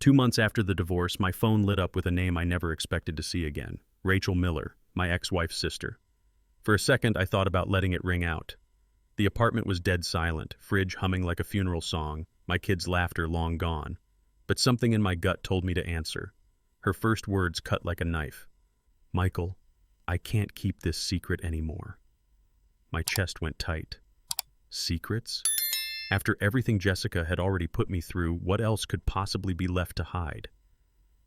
2 months after the divorce, my phone lit up with a name I never expected to see again. Rachel Miller, my ex-wife's sister. For a second, I thought about letting it ring out. The apartment was dead silent, fridge humming like a funeral song, my kids' laughter long gone. But something in my gut told me to answer. Her first words cut like a knife. "Michael, I can't keep this secret anymore." My chest went tight. Secrets? After everything Jessica had already put me through, what else could possibly be left to hide?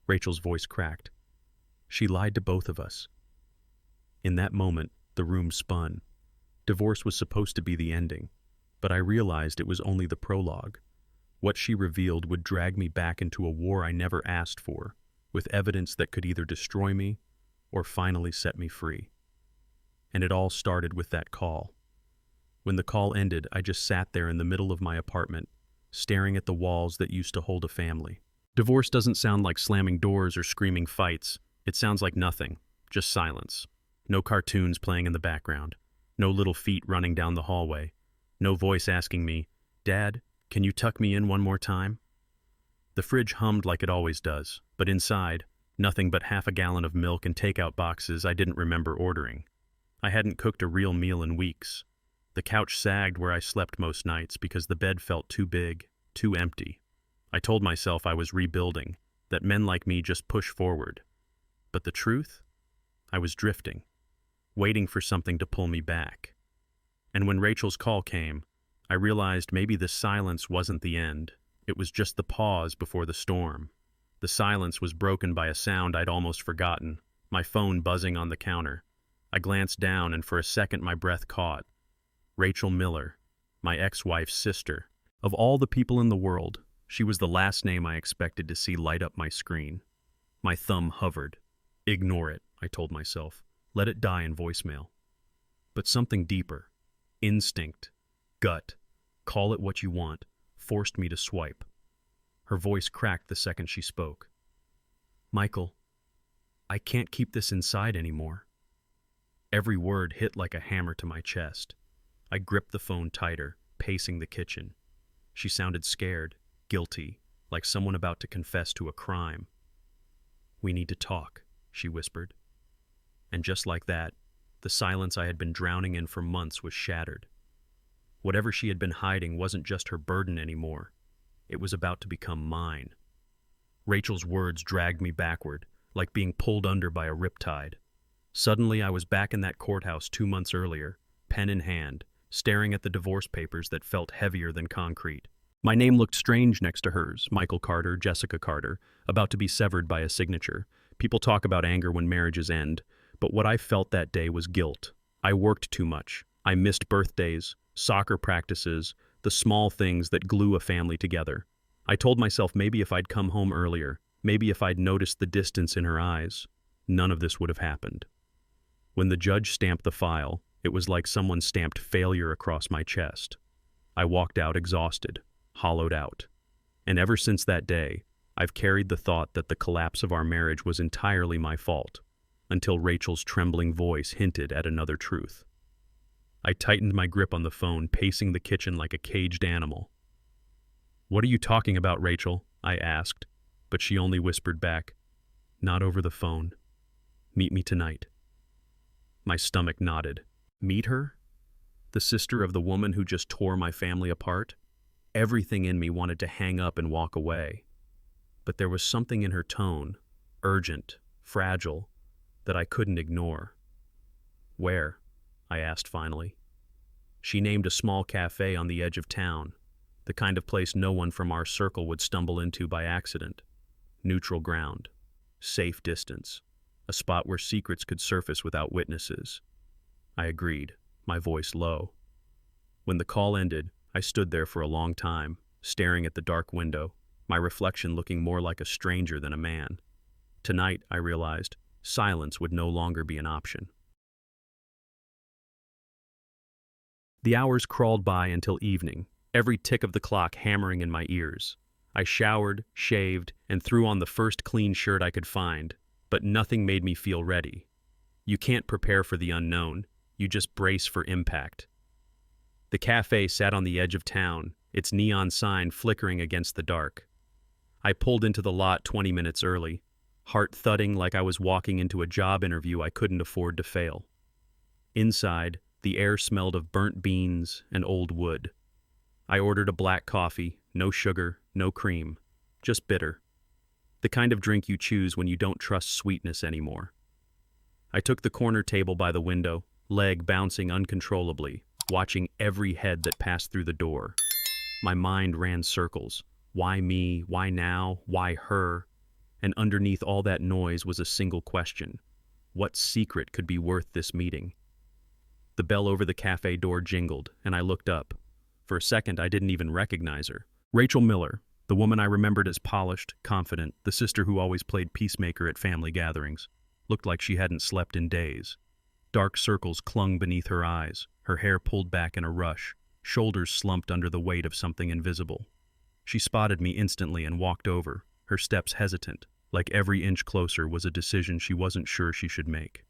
Rachel's voice cracked. She lied to both of us. In that moment, the room spun. Divorce was supposed to be the ending, but I realized it was only the prologue. What she revealed would drag me back into a war I never asked for, with evidence that could either destroy me or finally set me free. And it all started with that call. When the call ended, I just sat there in the middle of my apartment, staring at the walls that used to hold a family. Divorce doesn't sound like slamming doors or screaming fights. It sounds like nothing, just silence. No cartoons playing in the background. No little feet running down the hallway. No voice asking me, "Dad, can you tuck me in one more time?" The fridge hummed like it always does, but inside, nothing but half a gallon of milk and takeout boxes I didn't remember ordering. I hadn't cooked a real meal in weeks. The couch sagged where I slept most nights because the bed felt too big, too empty. I told myself I was rebuilding, that men like me just push forward. But the truth? I was drifting, waiting for something to pull me back. And when Rachel's call came, I realized maybe the silence wasn't the end. It was just the pause before the storm. The silence was broken by a sound I'd almost forgotten, my phone buzzing on the counter. I glanced down and for a second my breath caught. Rachel Miller, my ex-wife's sister. Of all the people in the world, she was the last name I expected to see light up my screen. My thumb hovered. Ignore it, I told myself. Let it die in voicemail. But something deeper, instinct, gut, call it what you want, forced me to swipe. Her voice cracked the second she spoke. "Michael, I can't keep this inside anymore." Every word hit like a hammer to my chest. I gripped the phone tighter, pacing the kitchen. She sounded scared, guilty, like someone about to confess to a crime. "We need to talk," she whispered. And just like that, the silence I had been drowning in for months was shattered. Whatever she had been hiding wasn't just her burden anymore. It was about to become mine. Rachel's words dragged me backward, like being pulled under by a riptide. Suddenly I was back in that courthouse 2 months earlier, pen in hand, staring at the divorce papers that felt heavier than concrete. My name looked strange next to hers, Michael Carter, Jessica Carter, about to be severed by a signature. People talk about anger when marriages end, but what I felt that day was guilt. I worked too much. I missed birthdays, soccer practices, the small things that glue a family together. I told myself maybe if I'd come home earlier, maybe if I'd noticed the distance in her eyes, none of this would have happened. When the judge stamped the file, it was like someone stamped failure across my chest. I walked out exhausted, hollowed out. And ever since that day, I've carried the thought that the collapse of our marriage was entirely my fault, until Rachel's trembling voice hinted at another truth. I tightened my grip on the phone, pacing the kitchen like a caged animal. "What are you talking about, Rachel?" I asked, but she only whispered back, "Not over the phone. Meet me tonight." My stomach nodded. Meet her? The sister of the woman who just tore my family apart? Everything in me wanted to hang up and walk away. But there was something in her tone, urgent, fragile, that I couldn't ignore. "Where?" I asked finally. She named a small cafe on the edge of town, the kind of place no one from our circle would stumble into by accident. Neutral ground, safe distance, a spot where secrets could surface without witnesses. I agreed, my voice low. When the call ended, I stood there for a long time, staring at the dark window, my reflection looking more like a stranger than a man. Tonight, I realized, silence would no longer be an option. The hours crawled by until evening, every tick of the clock hammering in my ears. I showered, shaved, and threw on the first clean shirt I could find, but nothing made me feel ready. You can't prepare for the unknown, you just brace for impact. The cafe sat on the edge of town, its neon sign flickering against the dark. I pulled into the lot 20 minutes early, heart thudding like I was walking into a job interview I couldn't afford to fail. Inside, the air smelled of burnt beans and old wood. I ordered a black coffee, no sugar, no cream, just bitter. The kind of drink you choose when you don't trust sweetness anymore. I took the corner table by the window, leg bouncing uncontrollably, watching every head that passed through the door. My mind ran circles. Why me? Why now? Why her? And underneath all that noise was a single question. What secret could be worth this meeting? The bell over the cafe door jingled, and I looked up. For a second, I didn't even recognize her. Rachel Miller, the woman I remembered as polished, confident, the sister who always played peacemaker at family gatherings, looked like she hadn't slept in days. Dark circles clung beneath her eyes, her hair pulled back in a rush, shoulders slumped under the weight of something invisible. She spotted me instantly and walked over, her steps hesitant, like every inch closer was a decision she wasn't sure she should make.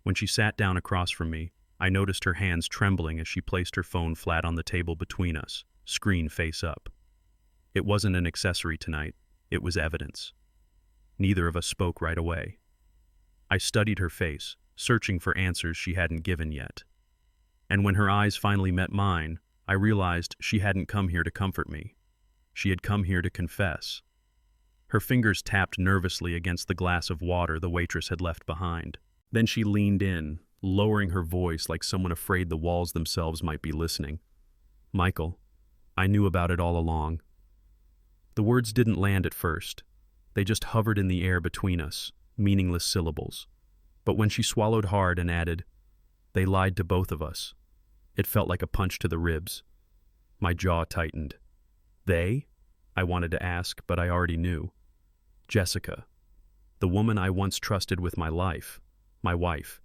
When she sat down across from me, I noticed her hands trembling as she placed her phone flat on the table between us, screen face up. It wasn't an accessory tonight, it was evidence. Neither of us spoke right away. I studied her face, searching for answers she hadn't given yet. And when her eyes finally met mine, I realized she hadn't come here to comfort me. She had come here to confess. Her fingers tapped nervously against the glass of water the waitress had left behind. Then she leaned in, lowering her voice like someone afraid the walls themselves might be listening. Michael, I knew about it all along. The words didn't land at first. They just hovered in the air between us, meaningless syllables. But when she swallowed hard and added, they lied to both of us, it felt like a punch to the ribs. My jaw tightened. They? I wanted to ask, but I already knew. Jessica, the woman I once trusted with my life, my wife,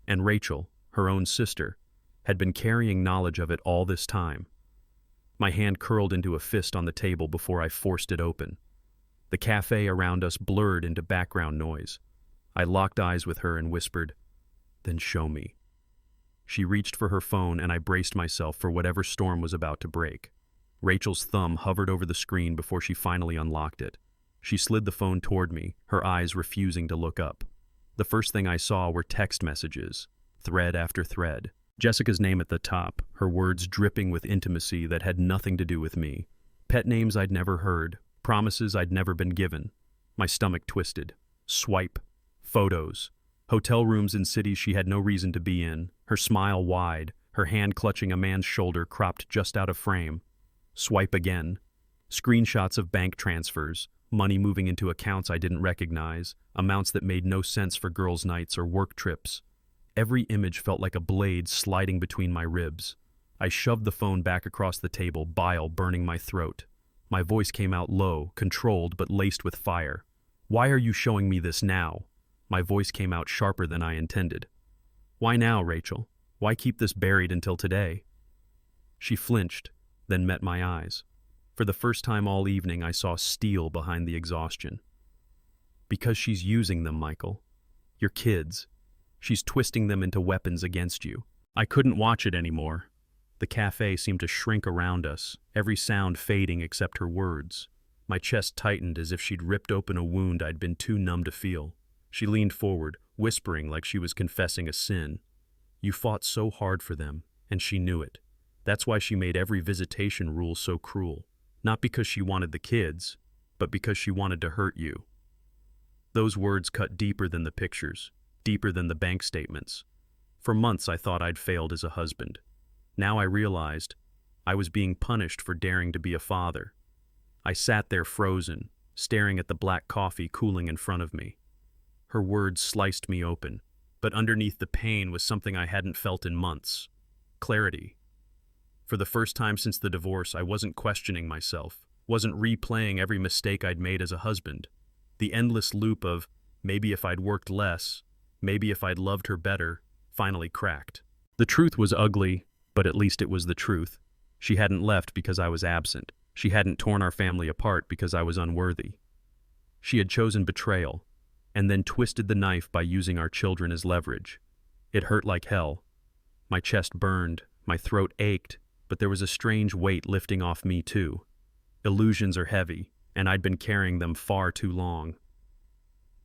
and Rachel, her own sister, had been carrying knowledge of it all this time. My hand curled into a fist on the table before I forced it open. The cafe around us blurred into background noise. I locked eyes with her and whispered, "Then show me." She reached for her phone and I braced myself for whatever storm was about to break. Rachel's thumb hovered over the screen before she finally unlocked it. She slid the phone toward me, her eyes refusing to look up. The first thing I saw were text messages, thread after thread. Jessica's name at the top, her words dripping with intimacy that had nothing to do with me. Pet names I'd never heard, promises I'd never been given. My stomach twisted. Swipe. Photos. Hotel rooms in cities she had no reason to be in, her smile wide, her hand clutching a man's shoulder cropped just out of frame. Swipe again. Screenshots of bank transfers, money moving into accounts I didn't recognize, amounts that made no sense for girls' nights or work trips. Every image felt like a blade sliding between my ribs. I shoved the phone back across the table, bile burning my throat. My voice came out low, controlled but laced with fire. "Why are you showing me this now?" My voice came out sharper than I intended. "Why now, Rachel? Why keep this buried until today?" She flinched, then met my eyes. For the first time all evening, I saw steel behind the exhaustion. "Because she's using them, Michael. Your kids. She's twisting them into weapons against you." I couldn't watch it anymore. The cafe seemed to shrink around us, every sound fading except her words. My chest tightened as if she'd ripped open a wound I'd been too numb to feel. She leaned forward, whispering like she was confessing a sin. "You fought so hard for them, and she knew it. That's why she made every visitation rule so cruel. Not because she wanted the kids, but because she wanted to hurt you." Those words cut deeper than the pictures, deeper than the bank statements. For months I thought I'd failed as a husband. Now I realized I was being punished for daring to be a father. I sat there frozen, staring at the black coffee cooling in front of me. Her words sliced me open, but underneath the pain was something I hadn't felt in months. Clarity. For the first time since the divorce, I wasn't questioning myself, wasn't replaying every mistake I'd made as a husband. The endless loop of, maybe if I'd worked less, maybe if I'd loved her better, finally cracked. The truth was ugly, but at least it was the truth. She hadn't left because I was absent. She hadn't torn our family apart because I was unworthy. She had chosen betrayal, and then twisted the knife by using our children as leverage. It hurt like hell. My chest burned, my throat ached, but there was a strange weight lifting off me too. Illusions are heavy, and I'd been carrying them far too long.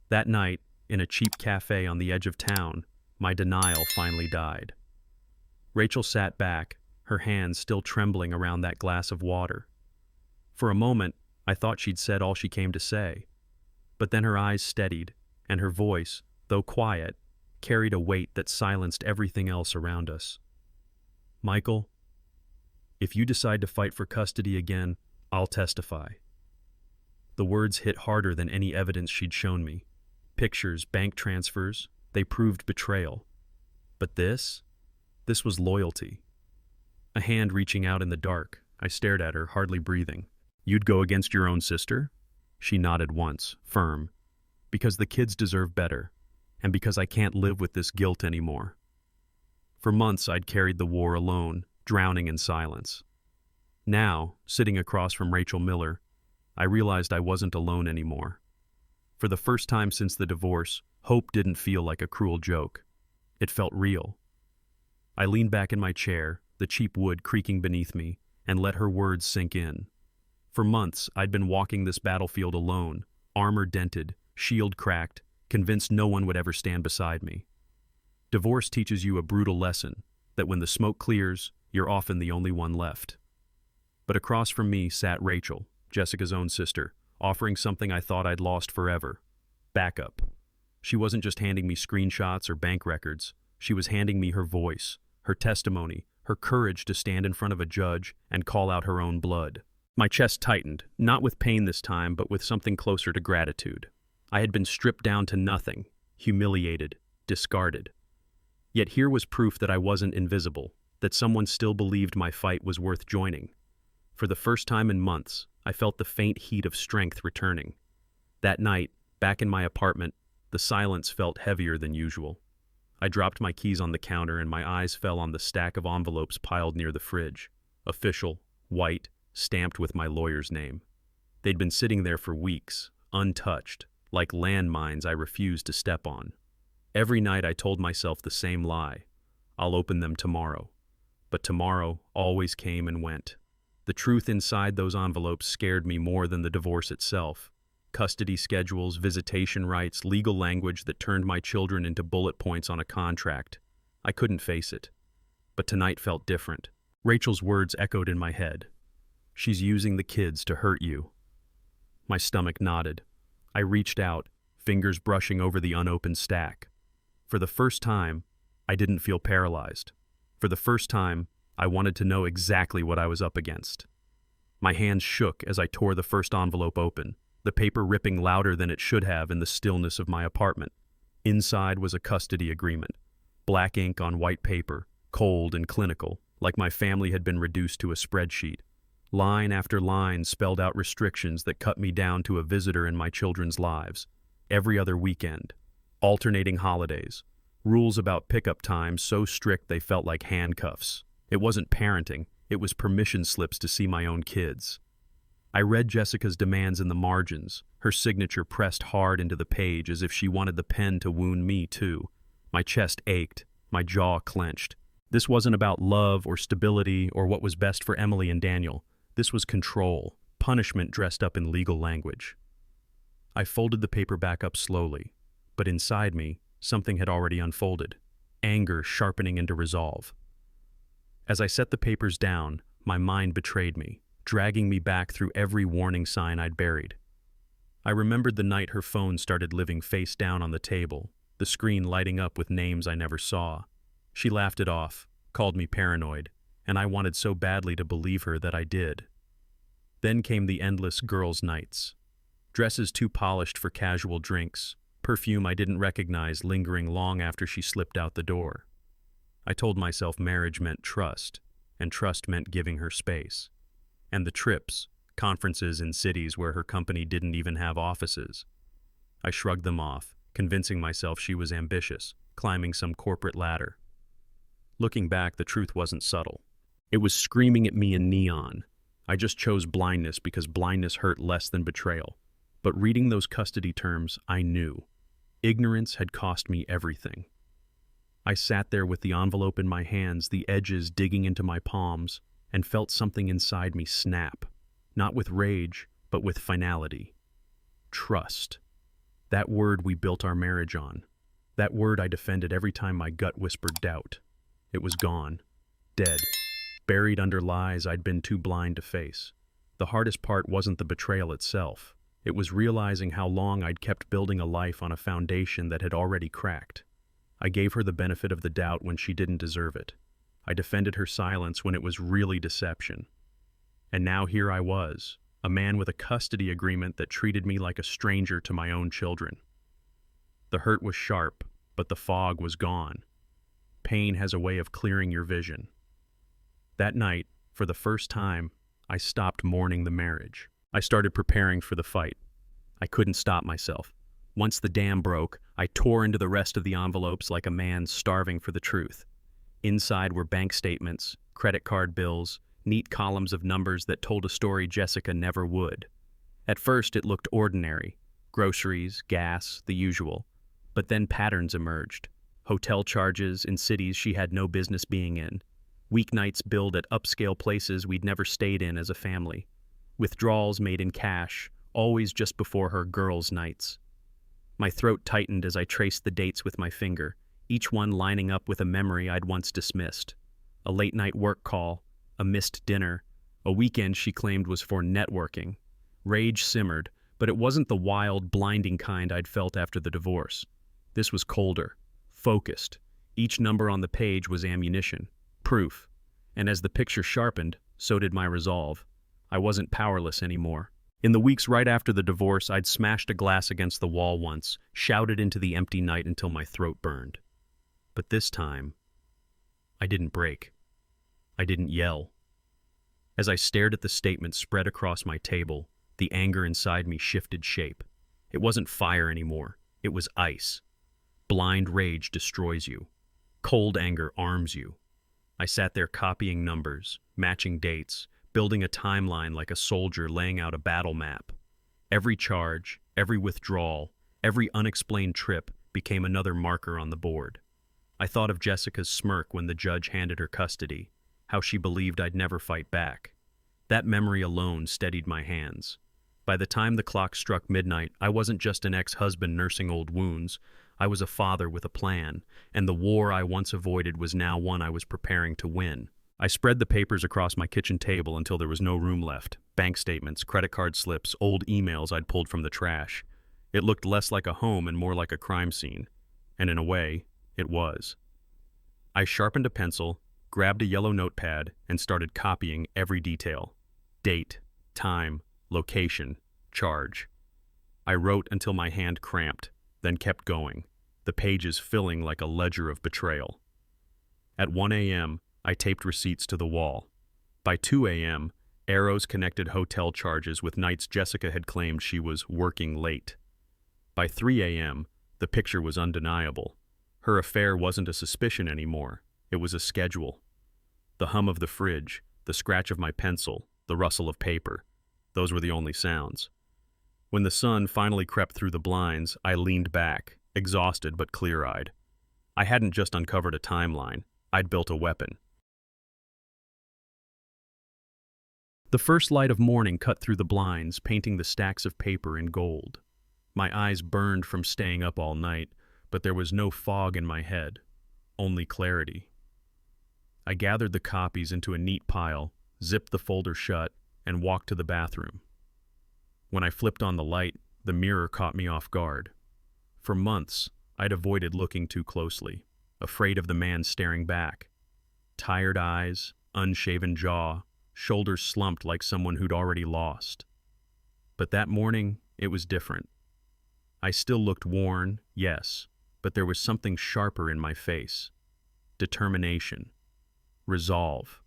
That night, in a cheap cafe on the edge of town, my denial finally died. Rachel sat back, her hands still trembling around that glass of water. For a moment, I thought she'd said all she came to say. But then her eyes steadied, and her voice, though quiet, carried a weight that silenced everything else around us. "Michael, if you decide to fight for custody again, I'll testify." The words hit harder than any evidence she'd shown me. Pictures, bank transfers, they proved betrayal. But this was loyalty. A hand reaching out in the dark, I stared at her, hardly breathing. "You'd go against your own sister?" She nodded once, firm. "Because the kids deserve better, and because I can't live with this guilt anymore." For months I'd carried the war alone, drowning in silence. Now, sitting across from Rachel Miller, I realized I wasn't alone anymore. For the first time since the divorce, hope didn't feel like a cruel joke. It felt real. I leaned back in my chair, the cheap wood creaking beneath me, and let her words sink in. For months, I'd been walking this battlefield alone, armor dented, shield cracked, convinced no one would ever stand beside me. Divorce teaches you a brutal lesson, that when the smoke clears, you're often the only one left. But across from me sat Rachel, Jessica's own sister, offering something I thought I'd lost forever: backup. She wasn't just handing me screenshots or bank records. She was handing me her voice, her testimony, her courage to stand in front of a judge and call out her own blood. My chest tightened, not with pain this time, but with something closer to gratitude. I had been stripped down to nothing, humiliated, discarded. Yet here was proof that I wasn't invisible, that someone still believed my fight was worth joining. For the first time in months, I felt the faint heat of strength returning. That night, back in my apartment, the silence felt heavier than usual. I dropped my keys on the counter and my eyes fell on the stack of envelopes piled near the fridge. Official, white, stamped with my lawyer's name. They'd been sitting there for weeks, untouched, like landmines I refused to step on. Every night I told myself the same lie: I'll open them tomorrow. But tomorrow always came and went. The truth inside those envelopes scared me more than the divorce itself. Custody schedules, visitation rights, legal language that turned my children into bullet points on a contract. I couldn't face it. But tonight felt different. Rachel's words echoed in my head. "She's using the kids to hurt you." My stomach knotted. I reached out, fingers brushing over the unopened stack. For the first time, I didn't feel paralyzed. For the first time, I wanted to know exactly what I was up against. My hands shook as I tore the first envelope open, the paper ripping louder than it should have in the stillness of my apartment. Inside was a custody agreement, black ink on white paper, cold and clinical, like my family had been reduced to a spreadsheet. Line after line spelled out restrictions that cut me down to a visitor in my children's lives. Every other weekend. Alternating holidays. Rules about pickup times so strict they felt like handcuffs. It wasn't parenting, it was permission slips to see my own kids. I read Jessica's demands in the margins, her signature pressed hard into the page as if she wanted the pen to wound me too. My chest ached, my jaw clenched. This wasn't about love or stability or what was best for Emily and Daniel. This was control, punishment dressed up in legal language. I folded the paper back up slowly, but inside me, something had already unfolded, anger sharpening into resolve. As I set the papers down, my mind betrayed me, dragging me back through every warning sign I'd buried. I remembered the night her phone started living face down on the table, the screen lighting up with names I never saw. She laughed it off, called me paranoid, and I wanted so badly to believe her that I did. Then came the endless girls' nights. Dresses too polished for casual drinks, perfume I didn't recognize lingering long after she slipped out the door. I told myself marriage meant trust, and trust meant giving her space. And the trips, conferences in cities where her company didn't even have offices. I shrugged them off, convincing myself she was ambitious, climbing some corporate ladder. Looking back, the truth wasn't subtle. It was screaming at me in neon. I just chose blindness because blindness hurt less than betrayal. But reading those custody terms, I knew. Ignorance had cost me everything. I sat there with the envelope in my hands, the edges digging into my palms, and felt something inside me snap. Not with rage, but with finality. Trust. That word we built our marriage on. That word I defended every time my gut whispered doubt. It was gone. Dead. Buried under lies I'd been too blind to face. The hardest part wasn't the betrayal itself. It was realizing how long I'd kept building a life on a foundation that had already cracked. I gave her the benefit of the doubt when she didn't deserve it. I defended her silence when it was really deception. And now here I was, a man with a custody agreement that treated me like a stranger to my own children. The hurt was sharp, but the fog was gone. Pain has a way of clearing your vision. That night, for the first time, I stopped mourning the marriage. I started preparing for the fight. I couldn't stop myself. Once the dam broke, I tore into the rest of the envelopes like a man starving for the truth. Inside were bank statements, credit card bills, neat columns of numbers that told a story Jessica never would. At first it looked ordinary. Groceries, gas, the usual. But then patterns emerged. Hotel charges in cities she had no business being in. Weeknights billed at upscale places we'd never stayed in as a family. Withdrawals made in cash, always just before her girls' nights. My throat tightened as I traced the dates with my finger, each one lining up with a memory I'd once dismissed. A late-night work call, a missed dinner, a weekend she claimed was for networking. Rage simmered, but it wasn't the wild, blinding kind I'd felt after the divorce. This was colder, focused. Each number on the page was ammunition, proof. And as the picture sharpened, so did my resolve. I wasn't powerless anymore. In the weeks right after the divorce, I'd smashed a glass against the wall once, shouted into the empty night until my throat burned. But this time, I didn't break. I didn't yell. As I stared at the statement spread across my table, the anger inside me shifted shape. It wasn't fire anymore. It was ice. Blind rage destroys you. Cold anger arms you. I sat there copying numbers, matching dates, building a timeline like a soldier laying out a battle map. Every charge, every withdrawal, every unexplained trip became another marker on the board. I thought of Jessica's smirk when the judge handed her custody, how she believed I'd never fight back. That memory alone steadied my hands. By the time the clock struck midnight, I wasn't just an ex-husband nursing old wounds. I was a father with a plan, and the war I once avoided was now one I was preparing to win. I spread the papers across my kitchen table until there was no room left. Bank statements, credit card slips, old emails I'd pulled from the trash. It looked less like a home and more like a crime scene. And in a way, it was. I sharpened a pencil, grabbed a yellow notepad, and started copying every detail. Date, time, location, charge. I wrote until my hand cramped, then kept going, the pages filling like a ledger of betrayal. At 1 a.m., I taped receipts to the wall. By 2 a.m., arrows connected hotel charges with nights Jessica had claimed she was working late. By 3 a.m., the picture was undeniable. Her affair wasn't a suspicion anymore. It was a schedule. The hum of the fridge, the scratch of my pencil, the rustle of paper. Those were the only sounds. When the sun finally crept through the blinds, I leaned back, exhausted but clear-eyed. I hadn't just uncovered a timeline. I'd built a weapon. The first light of morning cut through the blinds, painting the stacks of paper in gold. My eyes burned from staying up all night, but there was no fog in my head, only clarity. I gathered the copies into a neat pile, zipped the folder shut, and walked to the bathroom. When I flipped on the light, the mirror caught me off guard. For months, I'd avoided looking too closely, afraid of the man staring back. Tired eyes, unshaven jaw, shoulders slumped like someone who'd already lost. But that morning, it was different. I still looked worn, yes, but there was something sharper in my face. Determination. Resolve.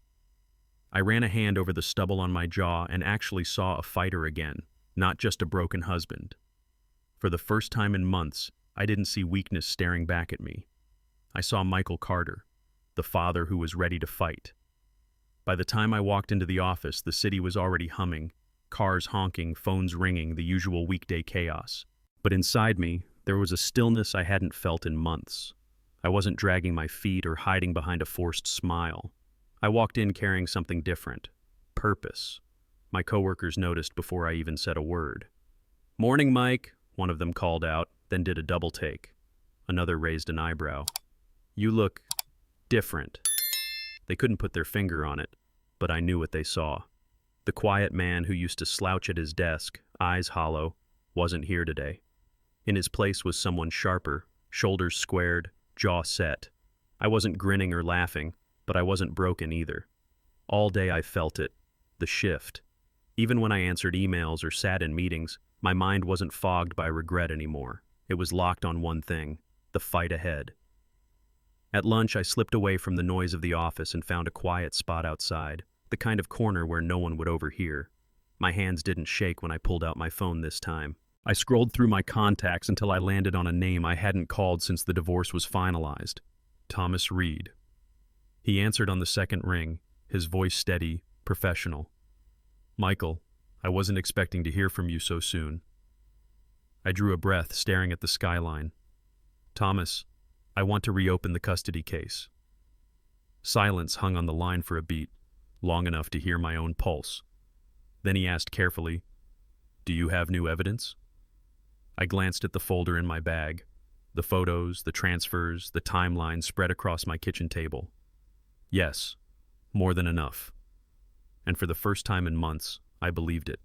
I ran a hand over the stubble on my jaw and actually saw a fighter again, not just a broken husband. For the first time in months, I didn't see weakness staring back at me. I saw Michael Carter, the father who was ready to fight. By the time I walked into the office, the city was already humming, cars honking, phones ringing, the usual weekday chaos. But inside me, there was a stillness I hadn't felt in months. I wasn't dragging my feet or hiding behind a forced smile. I walked in carrying something different. Purpose. My coworkers noticed before I even said a word. "Morning, Mike," one of them called out, then did a double take. Another raised an eyebrow. "You look different." They couldn't put their finger on it, but I knew what they saw. The quiet man who used to slouch at his desk, eyes hollow, wasn't here today. In his place was someone sharper, shoulders squared, jaw set. I wasn't grinning or laughing, but I wasn't broken either. All day I felt it, the shift. Even when I answered emails or sat in meetings, my mind wasn't fogged by regret anymore. It was locked on one thing, the fight ahead. At lunch, I slipped away from the noise of the office and found a quiet spot outside, the kind of corner where no one would overhear. My hands didn't shake when I pulled out my phone this time. I scrolled through my contacts until I landed on a name I hadn't called since the divorce was finalized. Thomas Reed. He answered on the second ring, his voice steady, professional. "Michael, I wasn't expecting to hear from you so soon." I drew a breath, staring at the skyline. "Thomas, I want to reopen the custody case." Silence hung on the line for a beat, long enough to hear my own pulse. Then he asked carefully, "Do you have new evidence?" I glanced at the folder in my bag. The photos, the transfers, the timeline spread across my kitchen table. Yes, more than enough. And for the first time in months, I believed it.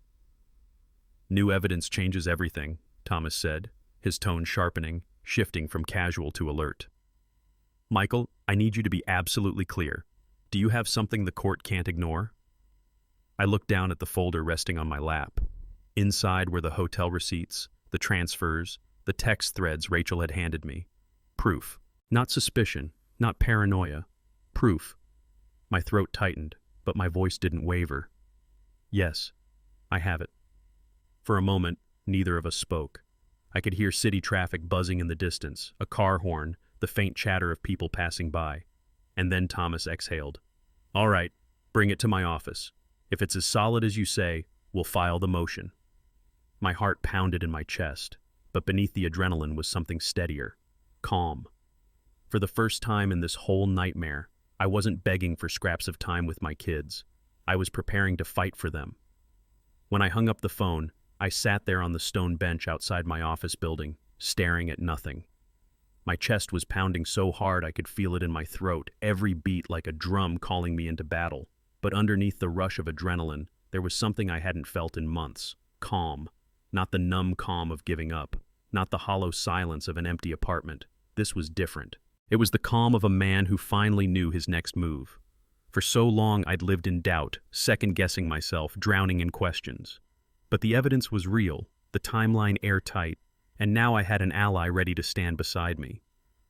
"New evidence changes everything," Thomas said, his tone sharpening, shifting from casual to alert. "Michael, I need you to be absolutely clear. Do you have something the court can't ignore?" I looked down at the folder resting on my lap. Inside were the hotel receipts, the transfers, the text threads Rachel had handed me. Proof. Not suspicion, not paranoia. Proof. My throat tightened, but my voice didn't waver. "Yes, I have it." For a moment, neither of us spoke. I could hear city traffic buzzing in the distance, a car horn, the faint chatter of people passing by. And then Thomas exhaled. "All right, bring it to my office. If it's as solid as you say, we'll file the motion." My heart pounded in my chest, but beneath the adrenaline was something steadier, calm. For the first time in this whole nightmare, I wasn't begging for scraps of time with my kids. I was preparing to fight for them. When I hung up the phone, I sat there on the stone bench outside my office building, staring at nothing. My chest was pounding so hard I could feel it in my throat, every beat like a drum calling me into battle. But underneath the rush of adrenaline, there was something I hadn't felt in months. Calm. Not the numb calm of giving up. Not the hollow silence of an empty apartment. This was different. It was the calm of a man who finally knew his next move. For so long I'd lived in doubt, second-guessing myself, drowning in questions. But the evidence was real, the timeline airtight, and now I had an ally ready to stand beside me.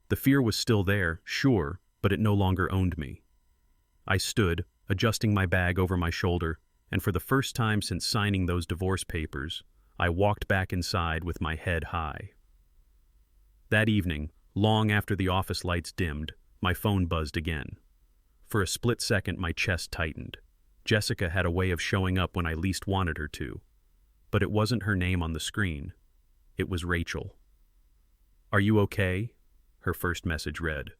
The fear was still there, sure, but it no longer owned me. I stood, adjusting my bag over my shoulder, and for the first time since signing those divorce papers, I walked back inside with my head high. That evening, long after the office lights dimmed, my phone buzzed again. For a split second, my chest tightened. Jessica had a way of showing up when I least wanted her to. But it wasn't her name on the screen. It was Rachel. "Are you okay?" her first message read.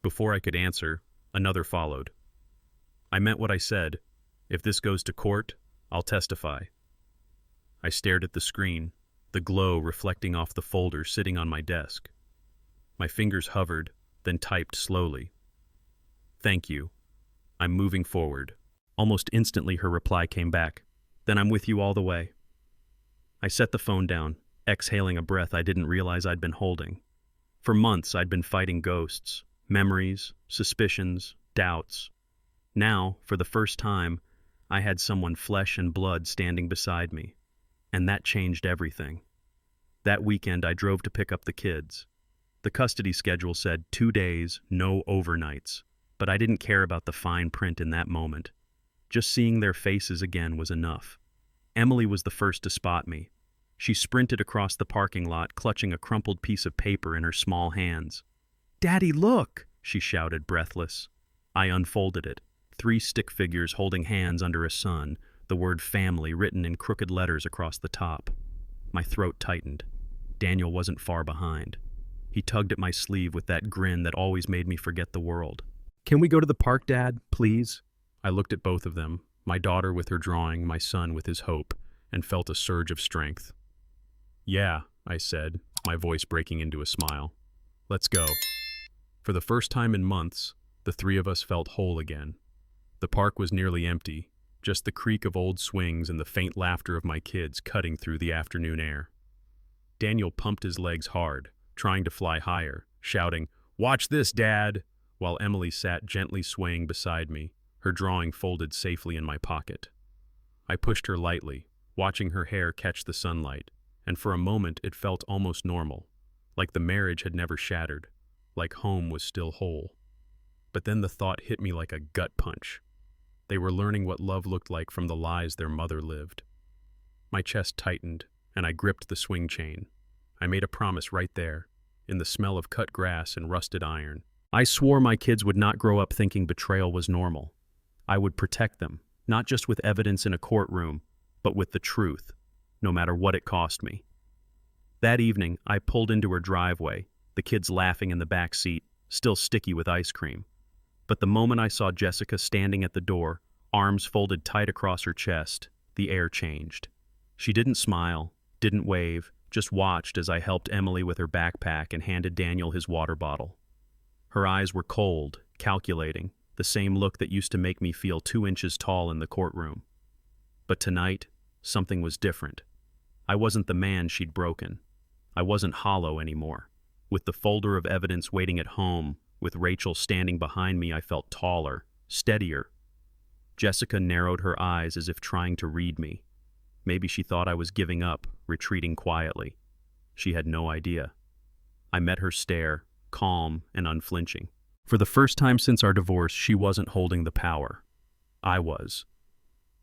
Before I could answer, another followed. "I meant what I said. If this goes to court, I'll testify." I stared at the screen, the glow reflecting off the folder sitting on my desk. My fingers hovered, then typed slowly. "Thank you. I'm moving forward." Almost instantly her reply came back. "Then I'm with you all the way." I set the phone down, exhaling a breath I didn't realize I'd been holding. For months I'd been fighting ghosts, memories, suspicions, doubts. Now, for the first time, I had someone flesh and blood standing beside me. And that changed everything. That weekend I drove to pick up the kids. The custody schedule said 2 days, no overnights. But I didn't care about the fine print in that moment. Just seeing their faces again was enough. Emily was the first to spot me. She sprinted across the parking lot, clutching a crumpled piece of paper in her small hands. "Daddy, look!" she shouted, breathless. I unfolded it. 3 stick figures holding hands under a sun, the word family written in crooked letters across the top. My throat tightened. Daniel wasn't far behind. He tugged at my sleeve with that grin that always made me forget the world. "Can we go to the park, Dad, please?" I looked at both of them, my daughter with her drawing, my son with his hope, and felt a surge of strength. "Yeah," I said, my voice breaking into a smile. "Let's go." For the first time in months, the three of us felt whole again. The park was nearly empty, just the creak of old swings and the faint laughter of my kids cutting through the afternoon air. Daniel pumped his legs hard, trying to fly higher, shouting, "Watch this, Dad!" while Emily sat gently swaying beside me, her drawing folded safely in my pocket. I pushed her lightly, watching her hair catch the sunlight, and for a moment it felt almost normal, like the marriage had never shattered, like home was still whole. But then the thought hit me like a gut punch. They were learning what love looked like from the lies their mother lived. My chest tightened, and I gripped the swing chain. I made a promise right there, in the smell of cut grass and rusted iron. I swore my kids would not grow up thinking betrayal was normal. I would protect them, not just with evidence in a courtroom, but with the truth, no matter what it cost me. That evening, I pulled into her driveway, the kids laughing in the back seat, still sticky with ice cream. But the moment I saw Jessica standing at the door, arms folded tight across her chest, the air changed. She didn't smile, didn't wave, just watched as I helped Emily with her backpack and handed Daniel his water bottle. Her eyes were cold, calculating, the same look that used to make me feel 2 inches tall in the courtroom. But tonight, something was different. I wasn't the man she'd broken. I wasn't hollow anymore. With the folder of evidence waiting at home, with Rachel standing behind me, I felt taller, steadier. Jessica narrowed her eyes as if trying to read me. Maybe she thought I was giving up, retreating quietly. She had no idea. I met her stare, calm and unflinching. For the first time since our divorce, she wasn't holding the power. I was.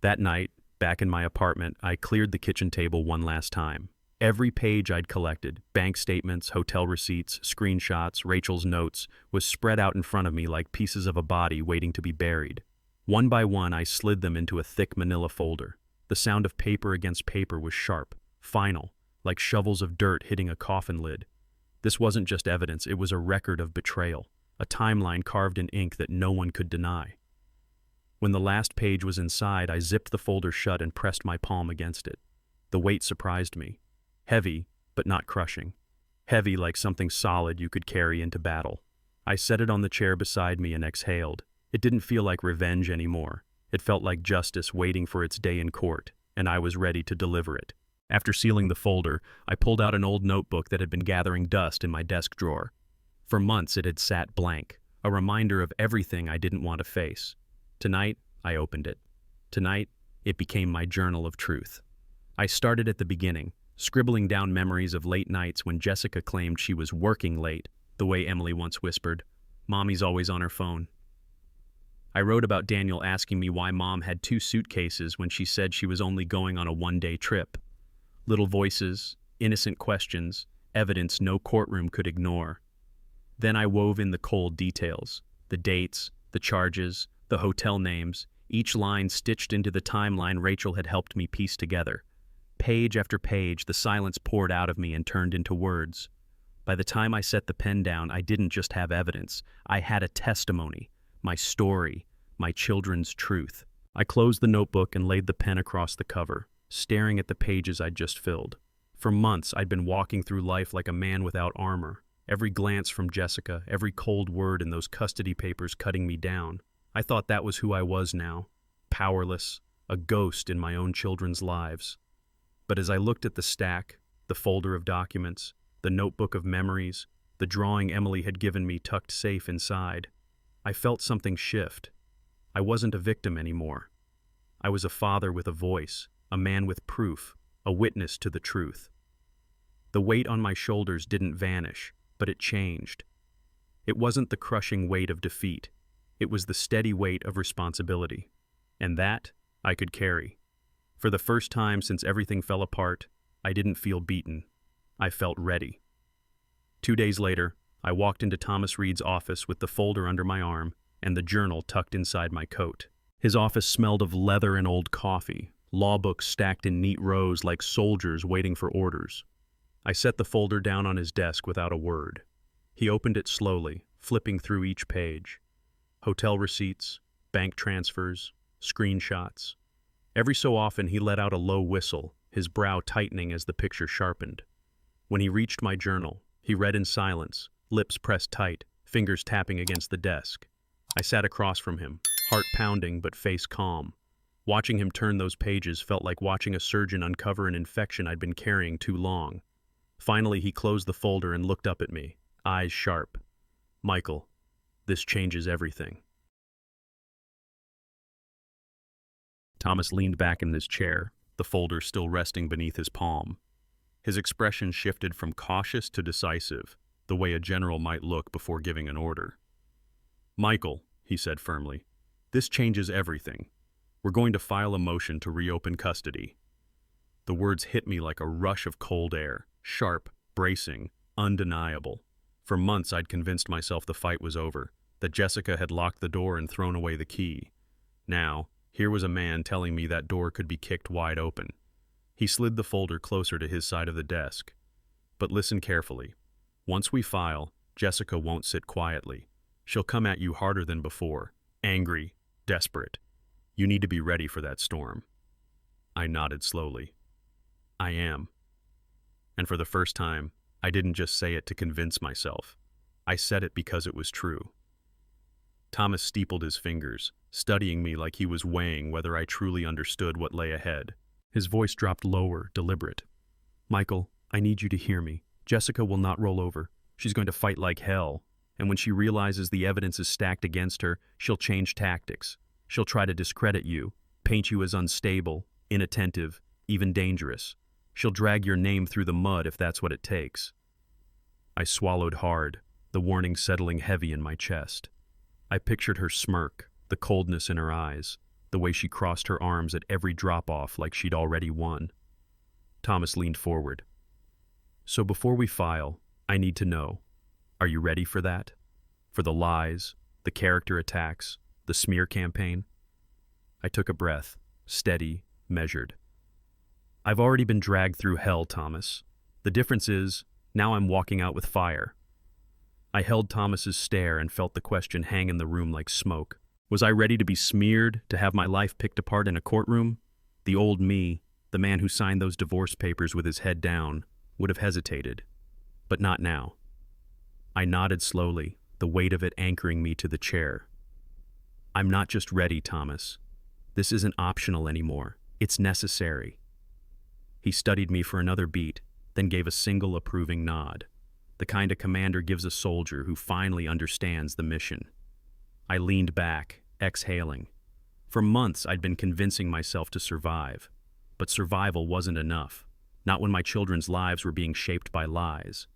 That night, back in my apartment, I cleared the kitchen table one last time. Every page I'd collected, bank statements, hotel receipts, screenshots, Rachel's notes, was spread out in front of me like pieces of a body waiting to be buried. One by one, I slid them into a thick manila folder. The sound of paper against paper was sharp, final, like shovels of dirt hitting a coffin lid. This wasn't just evidence, it was a record of betrayal, a timeline carved in ink that no one could deny. When the last page was inside, I zipped the folder shut and pressed my palm against it. The weight surprised me. Heavy, but not crushing. Heavy like something solid you could carry into battle. I set it on the chair beside me and exhaled. It didn't feel like revenge anymore. It felt like justice waiting for its day in court, and I was ready to deliver it. After sealing the folder, I pulled out an old notebook that had been gathering dust in my desk drawer. For months it had sat blank, a reminder of everything I didn't want to face. Tonight, I opened it. Tonight, it became my journal of truth. I started at the beginning, scribbling down memories of late nights when Jessica claimed she was working late, the way Emily once whispered, "Mommy's always on her phone." I wrote about Daniel asking me why Mom had 2 suitcases when she said she was only going on a 1-day trip. Little voices, innocent questions, evidence no courtroom could ignore. Then I wove in the cold details, the dates, the charges, the hotel names, each line stitched into the timeline Rachel had helped me piece together. Page after page, the silence poured out of me and turned into words. By the time I set the pen down, I didn't just have evidence. I had a testimony, my story, my children's truth. I closed the notebook and laid the pen across the cover, staring at the pages I'd just filled. For months, I'd been walking through life like a man without armor. Every glance from Jessica, every cold word in those custody papers cutting me down. I thought that was who I was now, powerless, a ghost in my own children's lives. But as I looked at the stack, the folder of documents, the notebook of memories, the drawing Emily had given me tucked safe inside, I felt something shift. I wasn't a victim anymore. I was a father with a voice, a man with proof, a witness to the truth. The weight on my shoulders didn't vanish, but it changed. It wasn't the crushing weight of defeat. It was the steady weight of responsibility. And that I could carry. For the first time since everything fell apart, I didn't feel beaten. I felt ready. 2 days later, I walked into Thomas Reed's office with the folder under my arm and the journal tucked inside my coat. His office smelled of leather and old coffee, law books stacked in neat rows like soldiers waiting for orders. I set the folder down on his desk without a word. He opened it slowly, flipping through each page. Hotel receipts, bank transfers, screenshots. Every so often he let out a low whistle, his brow tightening as the picture sharpened. When he reached my journal, he read in silence, lips pressed tight, fingers tapping against the desk. I sat across from him, heart pounding but face calm. Watching him turn those pages felt like watching a surgeon uncover an infection I'd been carrying too long. Finally, he closed the folder and looked up at me, eyes sharp. "Michael, this changes everything." Thomas leaned back in his chair, the folder still resting beneath his palm. His expression shifted from cautious to decisive, the way a general might look before giving an order. "Michael," he said firmly, "this changes everything. We're going to file a motion to reopen custody." The words hit me like a rush of cold air, sharp, bracing, undeniable. For months I'd convinced myself the fight was over, that Jessica had locked the door and thrown away the key. Now, here was a man telling me that door could be kicked wide open. He slid the folder closer to his side of the desk. "But listen carefully. Once we file, Jessica won't sit quietly. She'll come at you harder than before, angry, desperate. You need to be ready for that storm." I nodded slowly. "I am." And for the first time, I didn't just say it to convince myself. I said it because it was true. Thomas steepled his fingers, studying me like he was weighing whether I truly understood what lay ahead. His voice dropped lower, deliberate. "Michael, I need you to hear me. Jessica will not roll over. She's going to fight like hell. And when she realizes the evidence is stacked against her, she'll change tactics. She'll try to discredit you, paint you as unstable, inattentive, even dangerous. She'll drag your name through the mud if that's what it takes." I swallowed hard, the warning settling heavy in my chest. I pictured her smirk, the coldness in her eyes, the way she crossed her arms at every drop-off like she'd already won. Thomas leaned forward. "So before we file, I need to know, are you ready for that? For the lies, the character attacks, the smear campaign?" I took a breath, steady, measured. "I've already been dragged through hell, Thomas. The difference is, now I'm walking out with fire." I held Thomas's stare and felt the question hang in the room like smoke. Was I ready to be smeared, to have my life picked apart in a courtroom? The old me, the man who signed those divorce papers with his head down, would have hesitated. But not now. I nodded slowly, the weight of it anchoring me to the chair. "I'm not just ready, Thomas. This isn't optional anymore. It's necessary." He studied me for another beat, then gave a single approving nod, the kind a commander gives a soldier who finally understands the mission. I leaned back, exhaling. For months I'd been convincing myself to survive, but survival wasn't enough, not when my children's lives were being shaped by lies.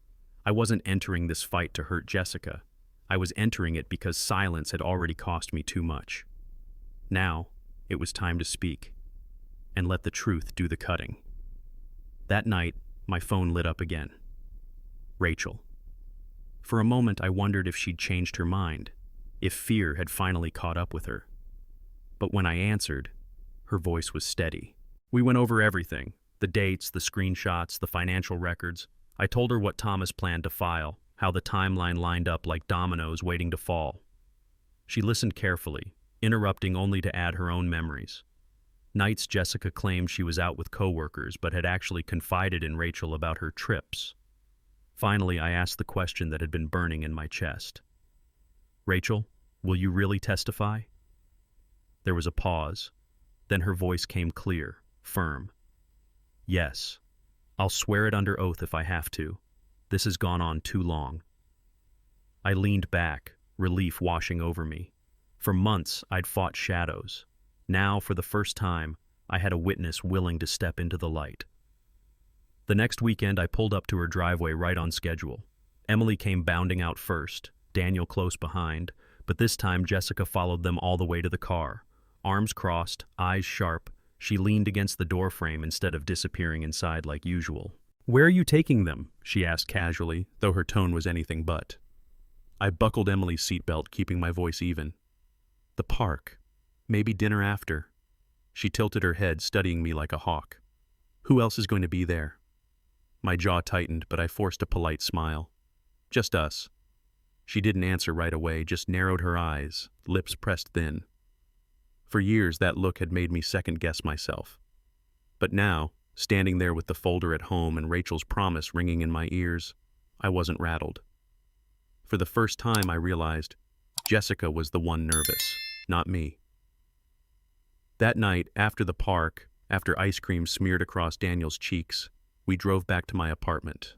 I wasn't entering this fight to hurt Jessica. I was entering it because silence had already cost me too much. Now, it was time to speak, and let the truth do the cutting. That night, my phone lit up again. Rachel. For a moment, I wondered if she'd changed her mind, if fear had finally caught up with her. But when I answered, her voice was steady. We went over everything, the dates, the screenshots, the financial records. I told her what Thomas planned to file, how the timeline lined up like dominoes waiting to fall. She listened carefully, interrupting only to add her own memories. Nights Jessica claimed she was out with coworkers but had actually confided in Rachel about her trips. Finally, I asked the question that had been burning in my chest. "Rachel, will you really testify?" There was a pause. Then her voice came clear, firm. "Yes. I'll swear it under oath if I have to. This has gone on too long." I leaned back, relief washing over me. For months, I'd fought shadows. Now, for the first time, I had a witness willing to step into the light. The next weekend, I pulled up to her driveway right on schedule. Emily came bounding out first, Daniel close behind, but this time Jessica followed them all the way to the car. Arms crossed, eyes sharp, she leaned against the doorframe instead of disappearing inside like usual. "Where are you taking them?" she asked casually, though her tone was anything but. I buckled Emily's seatbelt, keeping my voice even. "The park. Maybe dinner after." She tilted her head, studying me like a hawk. "Who else is going to be there?" My jaw tightened, but I forced a polite smile. "Just us." She didn't answer right away, just narrowed her eyes, lips pressed thin. For years, that look had made me second-guess myself. But now, standing there with the folder at home and Rachel's promise ringing in my ears, I wasn't rattled. For the first time, I realized Jessica was the one nervous, not me. That night, after the park, after ice cream smeared across Daniel's cheeks, we drove back to my apartment.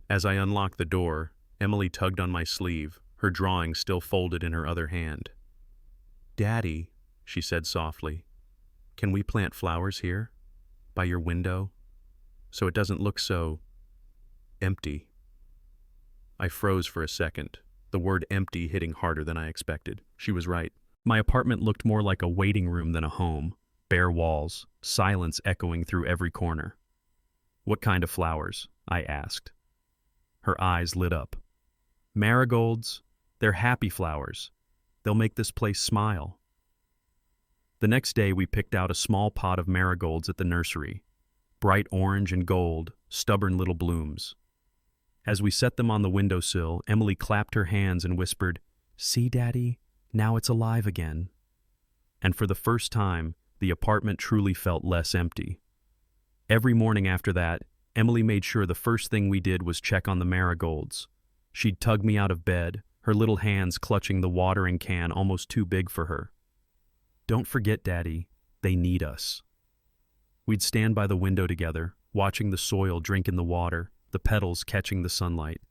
As I unlocked the door, Emily tugged on my sleeve, her drawing still folded in her other hand. "Daddy," she said softly, "can we plant flowers here? By your window? So it doesn't look so empty." I froze for a second, the word empty hitting harder than I expected. She was right. My apartment looked more like a waiting room than a home. Bare walls, silence echoing through every corner. "What kind of flowers?" I asked. Her eyes lit up. "Marigolds. They're happy flowers. They'll make this place smile." The next day we picked out a small pot of marigolds at the nursery. Bright orange and gold, stubborn little blooms. As we set them on the windowsill, Emily clapped her hands and whispered, "See, Daddy? Now it's alive again." And for the first time, the apartment truly felt less empty. Every morning after that, Emily made sure the first thing we did was check on the marigolds. She'd tug me out of bed, her little hands clutching the watering can almost too big for her. "Don't forget, Daddy, they need us." We'd stand by the window together, watching the soil drink in the water, the petals catching the sunlight.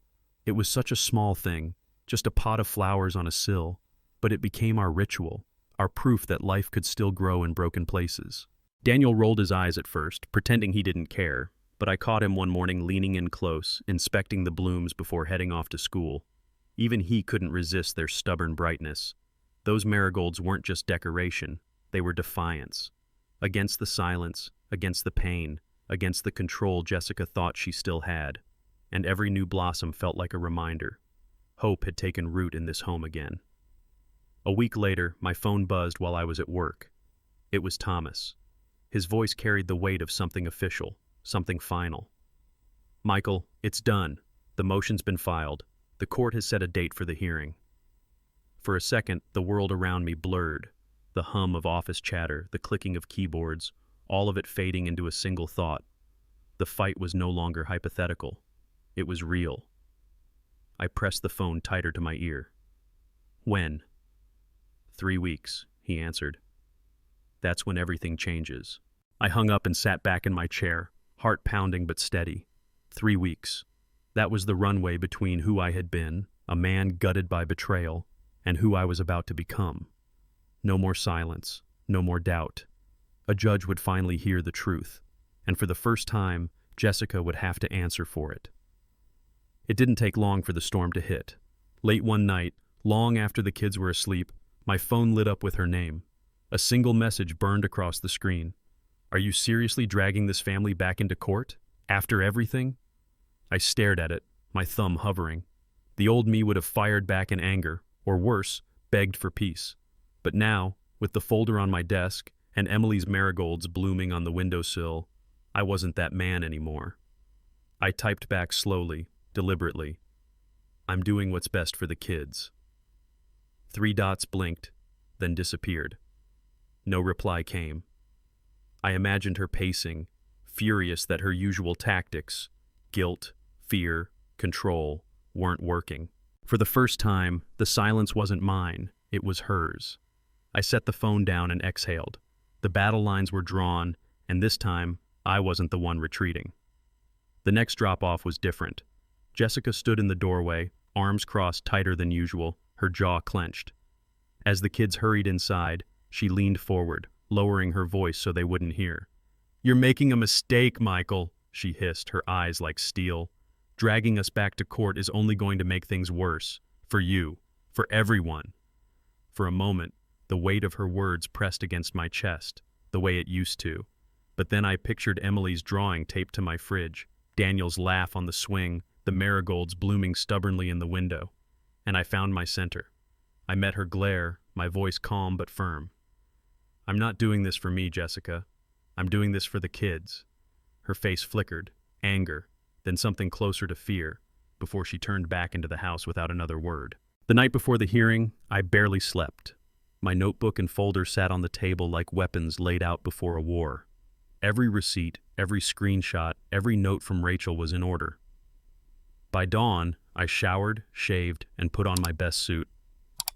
It was such a small thing, just a pot of flowers on a sill, but it became our ritual, our proof that life could still grow in broken places. Daniel rolled his eyes at first, pretending he didn't care, but I caught him one morning leaning in close, inspecting the blooms before heading off to school. Even he couldn't resist their stubborn brightness. Those marigolds weren't just decoration, they were defiance. Against the silence, against the pain, against the control Jessica thought she still had. And every new blossom felt like a reminder. Hope had taken root in this home again. A week later, my phone buzzed while I was at work. It was Thomas. His voice carried the weight of something official, something final. "Michael, it's done. The motion's been filed. The court has set a date for the hearing." For a second, the world around me blurred. The hum of office chatter, the clicking of keyboards, all of it fading into a single thought. The fight was no longer hypothetical. It was real. I pressed the phone tighter to my ear. "When?" "3 weeks," he answered. "That's when everything changes." I hung up and sat back in my chair, heart pounding but steady. 3 weeks. That was the runway between who I had been, a man gutted by betrayal, and who I was about to become. No more silence, no more doubt. A judge would finally hear the truth, and for the first time, Jessica would have to answer for it. It didn't take long for the storm to hit. Late one night, long after the kids were asleep, my phone lit up with her name. A single message burned across the screen. "Are you seriously dragging this family back into court? After everything?" I stared at it, my thumb hovering. The old me would have fired back in anger, or worse, begged for peace. But now, with the folder on my desk and Emily's marigolds blooming on the windowsill, I wasn't that man anymore. I typed back slowly, deliberately. "I'm doing what's best for the kids." 3 dots blinked, then disappeared. No reply came. I imagined her pacing, furious that her usual tactics, guilt, fear, control, weren't working. For the first time, the silence wasn't mine, it was hers. I set the phone down and exhaled. The battle lines were drawn, and this time, I wasn't the one retreating. The next drop-off was different. Jessica stood in the doorway, arms crossed tighter than usual, her jaw clenched. As the kids hurried inside, she leaned forward, lowering her voice so they wouldn't hear. "You're making a mistake, Michael," she hissed, her eyes like steel. "Dragging us back to court is only going to make things worse. For you. For everyone." For a moment, the weight of her words pressed against my chest, the way it used to. But then I pictured Emily's drawing taped to my fridge, Daniel's laugh on the swing, the marigolds blooming stubbornly in the window. And I found my center. I met her glare, my voice calm but firm. "I'm not doing this for me, Jessica. I'm doing this for the kids." Her face flickered, anger, then something closer to fear, before she turned back into the house without another word. The night before the hearing, I barely slept. My notebook and folder sat on the table like weapons laid out before a war. Every receipt, every screenshot, every note from Rachel was in order. By dawn, I showered, shaved, and put on my best suit.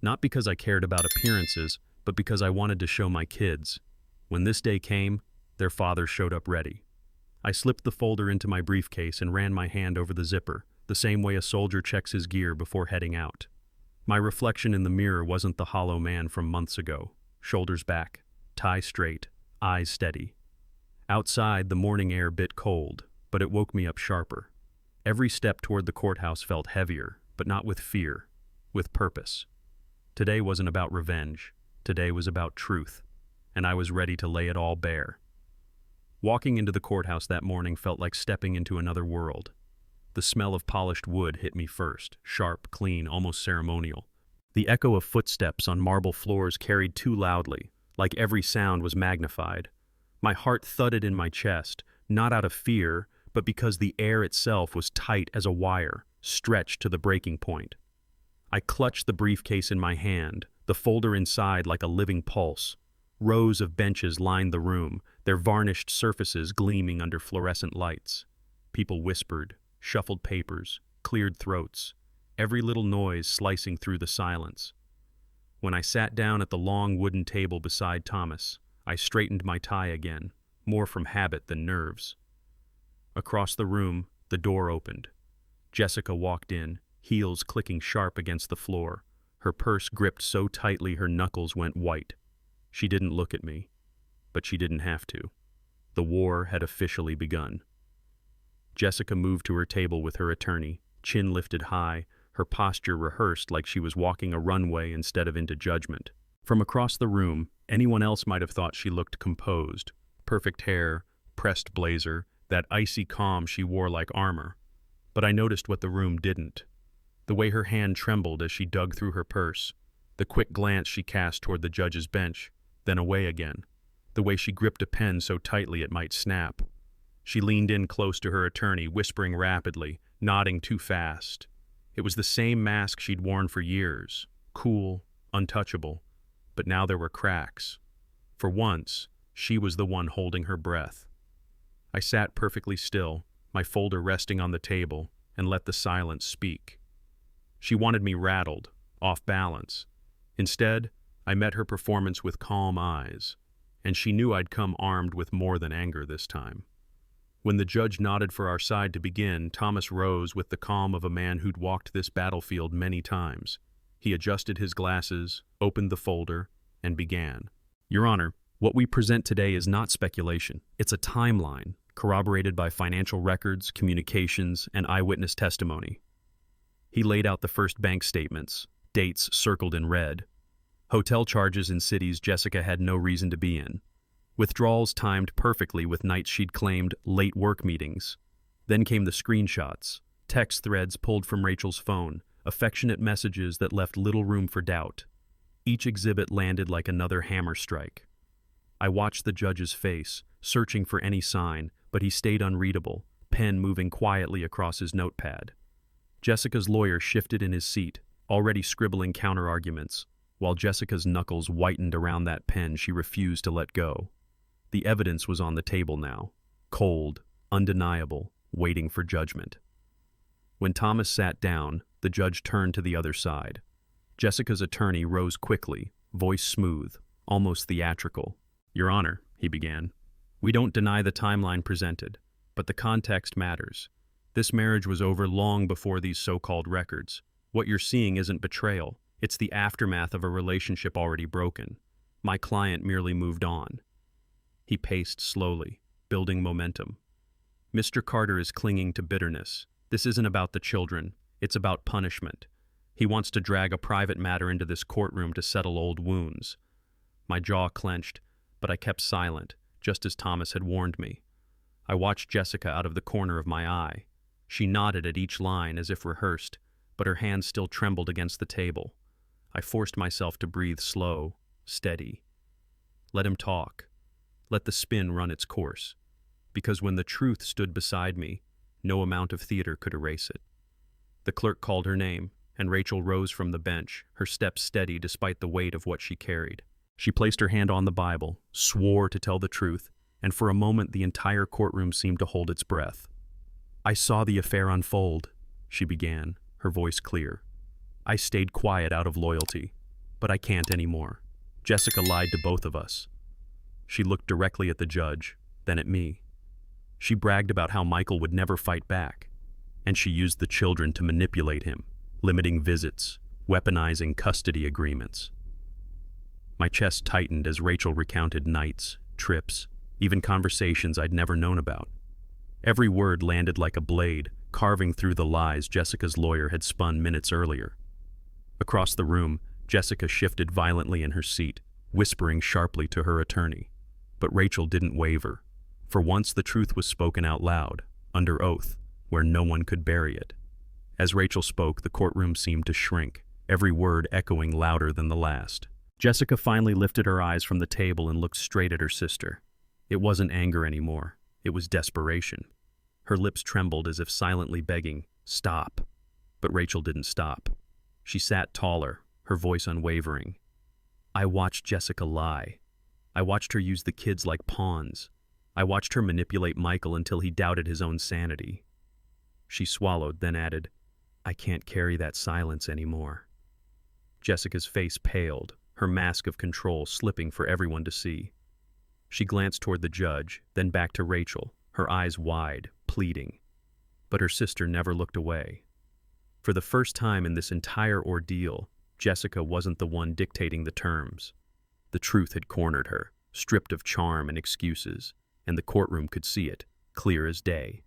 Not because I cared about appearances, but because I wanted to show my kids. When this day came, their father showed up ready. I slipped the folder into my briefcase and ran my hand over the zipper, the same way a soldier checks his gear before heading out. My reflection in the mirror wasn't the hollow man from months ago. Shoulders back, tie straight, eyes steady. Outside, the morning air bit cold, but it woke me up sharper. Every step toward the courthouse felt heavier, but not with fear, with purpose. Today wasn't about revenge. Today was about truth, and I was ready to lay it all bare. Walking into the courthouse that morning felt like stepping into another world. The smell of polished wood hit me first, sharp, clean, almost ceremonial. The echo of footsteps on marble floors carried too loudly, like every sound was magnified. My heart thudded in my chest, not out of fear, but because the air itself was tight as a wire, stretched to the breaking point. I clutched the briefcase in my hand, the folder inside like a living pulse. Rows of benches lined the room, their varnished surfaces gleaming under fluorescent lights. People whispered, shuffled papers, cleared throats, every little noise slicing through the silence. When I sat down at the long wooden table beside Thomas, I straightened my tie again, more from habit than nerves. Across the room, the door opened. Jessica walked in, heels clicking sharp against the floor, her purse gripped so tightly her knuckles went white. She didn't look at me, but she didn't have to. The war had officially begun. Jessica moved to her table with her attorney, chin lifted high, her posture rehearsed like she was walking a runway instead of into judgment. From across the room, anyone else might have thought she looked composed. Perfect hair, pressed blazer, that icy calm she wore like armor. But I noticed what the room didn't. The way her hand trembled as she dug through her purse. The quick glance she cast toward the judge's bench, then away again. The way she gripped a pen so tightly it might snap. She leaned in close to her attorney, whispering rapidly, nodding too fast. It was the same mask she'd worn for years, cool, untouchable. But now there were cracks. For once, she was the one holding her breath. I sat perfectly still, my folder resting on the table, and let the silence speak. She wanted me rattled, off balance. Instead, I met her performance with calm eyes, and she knew I'd come armed with more than anger this time. When the judge nodded for our side to begin, Thomas rose with the calm of a man who'd walked this battlefield many times. He adjusted his glasses, opened the folder, and began. Your Honor, what we present today is not speculation. It's a timeline, corroborated by financial records, communications, and eyewitness testimony. He laid out the first bank statements, dates circled in red. Hotel charges in cities Jessica had no reason to be in. Withdrawals timed perfectly with nights she'd claimed late work meetings. Then came the screenshots, text threads pulled from Rachel's phone, affectionate messages that left little room for doubt. Each exhibit landed like another hammer strike. I watched the judge's face, searching for any sign, but he stayed unreadable, pen moving quietly across his notepad. Jessica's lawyer shifted in his seat, already scribbling counterarguments. While Jessica's knuckles whitened around that pen, she refused to let go. The evidence was on the table now, cold, undeniable, waiting for judgment. When Thomas sat down, the judge turned to the other side. Jessica's attorney rose quickly, voice smooth, almost theatrical. Your Honor, he began, we don't deny the timeline presented, but the context matters. This marriage was over long before these so-called records. What you're seeing isn't betrayal. It's the aftermath of a relationship already broken. My client merely moved on. He paced slowly, building momentum. Mr. Carter is clinging to bitterness. This isn't about the children. It's about punishment. He wants to drag a private matter into this courtroom to settle old wounds. My jaw clenched, but I kept silent, just as Thomas had warned me. I watched Jessica out of the corner of my eye. She nodded at each line as if rehearsed, but her hand still trembled against the table. I forced myself to breathe slow, steady. Let him talk. Let the spin run its course. Because when the truth stood beside me, no amount of theater could erase it. The clerk called her name, and Rachel rose from the bench, her steps steady despite the weight of what she carried. She placed her hand on the Bible, swore to tell the truth, and for a moment the entire courtroom seemed to hold its breath. "I saw the affair unfold," she began, her voice clear. "I stayed quiet out of loyalty, but I can't anymore. Jessica lied to both of us." She looked directly at the judge, then at me. She bragged about how Michael would never fight back, and she used the children to manipulate him, limiting visits, weaponizing custody agreements. My chest tightened as Rachel recounted nights, trips, even conversations I'd never known about. Every word landed like a blade, carving through the lies Jessica's lawyer had spun minutes earlier. Across the room, Jessica shifted violently in her seat, whispering sharply to her attorney. But Rachel didn't waver. For once the truth was spoken out loud, under oath, where no one could bury it. As Rachel spoke, the courtroom seemed to shrink, every word echoing louder than the last. Jessica finally lifted her eyes from the table and looked straight at her sister. It wasn't anger anymore. It was desperation. Her lips trembled as if silently begging, "Stop." But Rachel didn't stop. She sat taller, her voice unwavering. "I watched Jessica lie. I watched her use the kids like pawns. I watched her manipulate Michael until he doubted his own sanity." She swallowed, then added, "I can't carry that silence anymore." Jessica's face paled, her mask of control slipping for everyone to see. She glanced toward the judge, then back to Rachel, her eyes wide, pleading. But her sister never looked away. For the first time in this entire ordeal, Jessica wasn't the one dictating the terms. The truth had cornered her, stripped of charm and excuses, and the courtroom could see it, clear as day.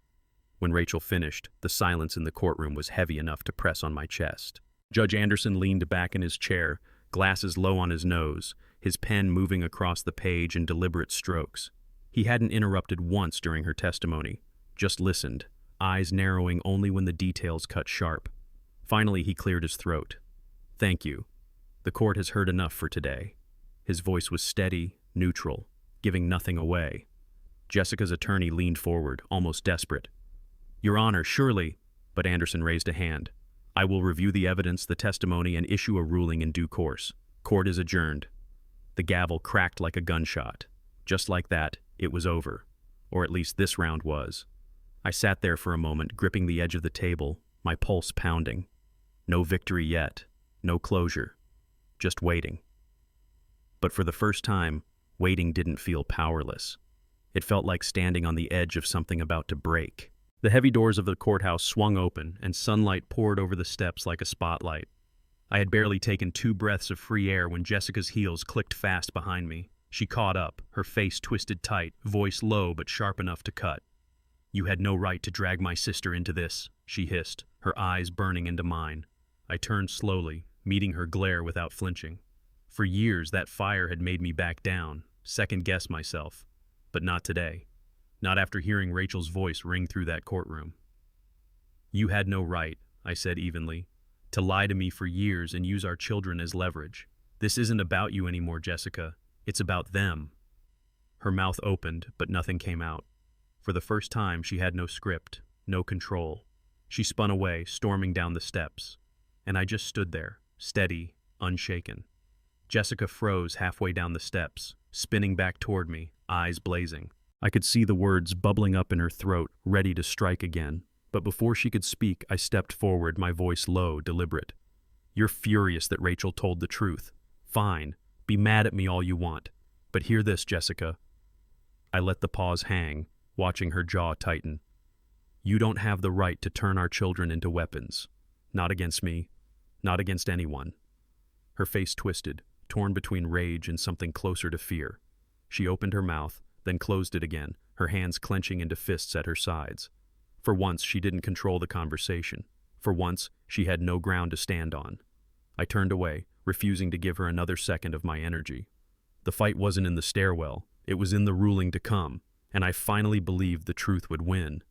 When Rachel finished, the silence in the courtroom was heavy enough to press on my chest. Judge Anderson leaned back in his chair, glasses low on his nose, his pen moving across the page in deliberate strokes. He hadn't interrupted once during her testimony, just listened, eyes narrowing only when the details cut sharp. Finally, he cleared his throat. "Thank you. The court has heard enough for today." His voice was steady, neutral, giving nothing away. Jessica's attorney leaned forward, almost desperate. "Your Honor, surely," but Anderson raised a hand. "I will review the evidence, the testimony, and issue a ruling in due course. Court is adjourned." The gavel cracked like a gunshot. Just like that, it was over. Or at least this round was. I sat there for a moment, gripping the edge of the table, my pulse pounding. No victory yet, no closure, just waiting. But for the first time, waiting didn't feel powerless. It felt like standing on the edge of something about to break. The heavy doors of the courthouse swung open, and sunlight poured over the steps like a spotlight. I had barely taken 2 breaths of free air when Jessica's heels clicked fast behind me. She caught up, her face twisted tight, voice low but sharp enough to cut. "You had no right to drag my sister into this," she hissed, her eyes burning into mine. I turned slowly, meeting her glare without flinching. For years, that fire had made me back down, second-guess myself. But not today. Not after hearing Rachel's voice ring through that courtroom. "You had no right," I said evenly, "to lie to me for years and use our children as leverage. This isn't about you anymore, Jessica. It's about them." Her mouth opened, but nothing came out. For the first time, she had no script, no control. She spun away, storming down the steps. And I just stood there, steady, unshaken. Jessica froze halfway down the steps, spinning back toward me, eyes blazing. I could see the words bubbling up in her throat, ready to strike again. But before she could speak, I stepped forward, my voice low, deliberate. "You're furious that Rachel told the truth. Fine. Be mad at me all you want. But hear this, Jessica." I let the pause hang, watching her jaw tighten. "You don't have the right to turn our children into weapons. Not against me. Not against anyone." Her face twisted, torn between rage and something closer to fear. She opened her mouth, then closed it again, her hands clenching into fists at her sides. For once, she didn't control the conversation. For once, she had no ground to stand on. I turned away, refusing to give her another second of my energy. The fight wasn't in the stairwell, it was in the ruling to come, and I finally believed the truth would win.